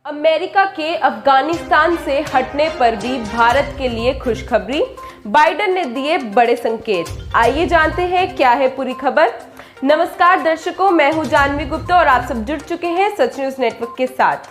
America के अफगानिस्तान से हटने पर भी भारत के लिए खुशखबरी, बाइडेन ने दिए बड़े संकेत। आइए जानते हैं क्या है पूरी खबर। नमस्कार दर्शकों, मैं हूं जानवी गुप्ता और आप सब जुड़ चुके हैं सच न्यूज नेटवर्क के साथ।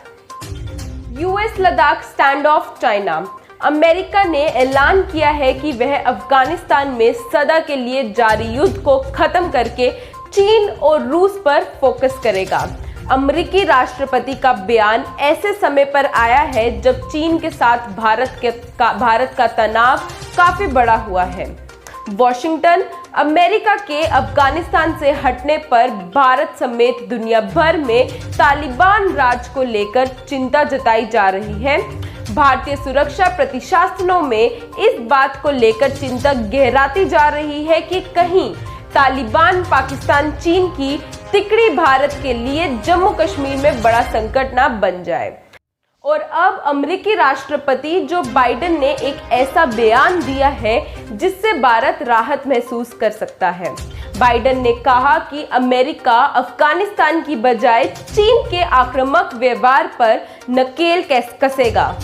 US Ladakh stand of China. America ने ऐलान किया है कि वह अफगानिस्तान में सदा के लिए जारी युद्ध को खत्म करके चीन और रूस पर फोकस करेगा। अमेरिकी राष्ट्रपति का बयान ऐसे समय पर आया है जब चीन के साथ भारत का तनाव काफी बढ़ा हुआ है। वॉशिंगटन। अमेरिका के अफगानिस्तान से हटने पर भारत समेत दुनिया भर में तालिबान राज को लेकर चिंता जताई जा रही है। भारतीय सुरक्षा प्रतिष्ठानों में इस बात को लेकर चिंता गहराती जा रही है कि कहीं तालिबान पाकिस्तान चीन की तिकड़ी भारत के लिए जम्मू कश्मीर में बड़ा संकट ना बन जाए। और अब अमेरिकी राष्ट्रपति जो बाइडेन ने एक ऐसा बयान दिया है जिससे भारत राहत महसूस कर सकता है। बाइडेन ने कहा कि अमेरिका अफगानिस्तान की बजाय चीन के आक्रामक व्यवहार पर नकेल कसेगा।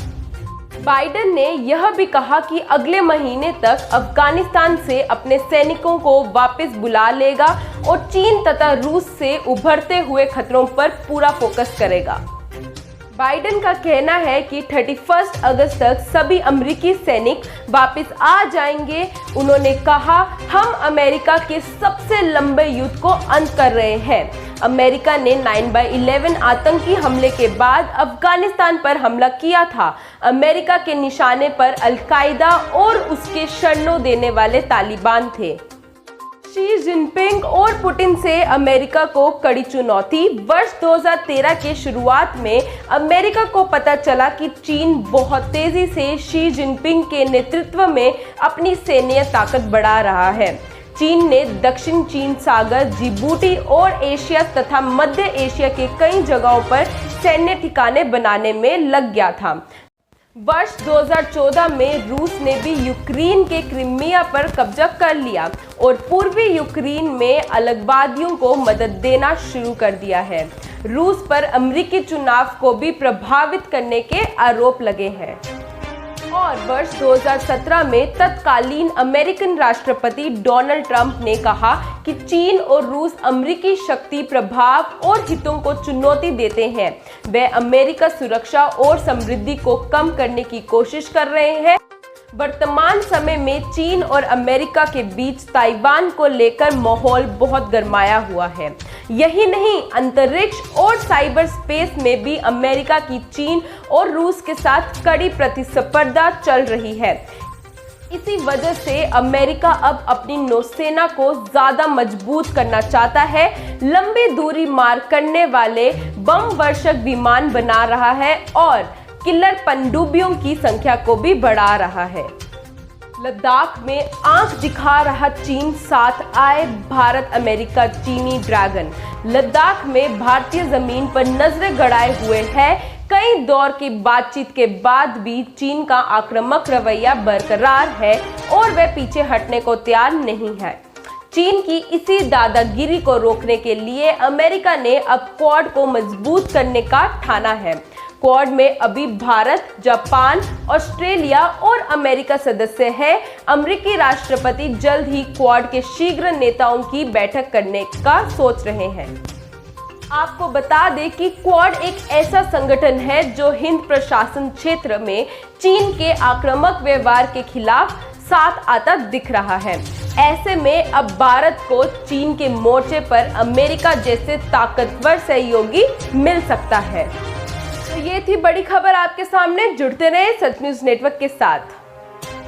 बाइडेन ने यह भी कहा कि अगले महीने तक अफगानिस्तान से अपने सैनिकों को वापस बुला लेगा और चीन तथा रूस से उभरते हुए खतरों पर पूरा फोकस करेगा। बाइडेन का कहना है कि 31 अगस्त तक सभी अमेरिकी सैनिक वापस आ जाएंगे। उन्होंने कहा, हम अमेरिका के सबसे लंबे युद्ध को अंत कर रहे हैं। अमेरिका ने 9/11 आतंकी हमले के बाद अफगानिस्तान पर हमला किया था। अमेरिका के निशाने पर अल-कायदा और उसके शरणों देने वाले तालिबान थे। शी जिनपिंग और पुतिन से अमेरिका को कड़ी चुनौती। वर्ष 2013 के शुरुआत में अमेरिका को पता चला कि चीन बहुत तेजी से शी जिनपिंग के नेतृत्व में अपनी सैन्य ताकत बढ़ा रहा है। चीन ने दक्षिण चीन सागर, जिबूटी और एशिया तथा मध्य एशिया के कई जगहों पर सैन्य ठिकाने बनाने में लग गया था। वर्ष 2014 में रूस ने भी यूक्रेन के क्रीमिया पर कब्जा कर लिया और पूर्वी यूक्रेन में अलगवादियों को मदद देना शुरू कर दिया है। रूस पर अमेरिकी चुनाव को भी प्रभावित करने के आरोप लगे हैं। और वर्ष 2017 में तत्कालीन अमेरिकन राष्ट्रपति डोनाल्ड ट्रंप ने कहा कि चीन और रूस अमेरिकी शक्ति, प्रभाव और हितों को चुनौती देते हैं। वे अमेरिका सुरक्षा और समृद्धि को कम करने की कोशिश कर रहे हैं। वर्तमान समय में चीन और अमेरिका के बीच ताइवान को लेकर माहौल बहुत गरमाया हुआ है। यही नहीं, अंतरिक्ष और साइबर स्पेस में भी अमेरिका की चीन और रूस के साथ कड़ी प्रतिस्पर्धा चल रही है। इसी वजह से अमेरिका अब अपनी नौसेना को ज्यादा मजबूत करना चाहता है, लंबी दूरी मार करने वाले बम वर्षक विमान बना रहा है और किलर पनडुब्बियों की संख्या को भी बढ़ा रहा है। लद्दाख में आंख दिखा रहा चीन, साथ आए भारत अमेरिका चीनी ड्रैगन। लद्दाख में भारतीय जमीन पर नजरें गड़ाए हुए है। कई दौर की बातचीत के बाद भी चीन का आक्रामक रवैया बरकरार है और वह पीछे हटने को तैयार नहीं है। चीन की इसी दादागिरी को रोकने के लिए अमेरिका ने अब क्वाड को मजबूत करने का ठाना है। क्वाड में अभी भारत, जापान, ऑस्ट्रेलिया और अमेरिका सदस्य है। अमेरिकी राष्ट्रपति जल्द ही क्वाड के शीघ्र नेताओं की बैठक करने का सोच रहे हैं। आपको बता दें कि क्वाड एक ऐसा संगठन है जो हिंद प्रशासन क्षेत्र में चीन के आक्रामक व्यवहार के खिलाफ साथ आता दिख रहा है। ऐसे में अब भारत को चीन के मोर्चे पर अमेरिका जैसे ताकतवर सहयोगी मिल सकता है। तो ये थी बड़ी खबर आपके सामने। जुड़ते रहे सच न्यूज नेटवर्क के साथ।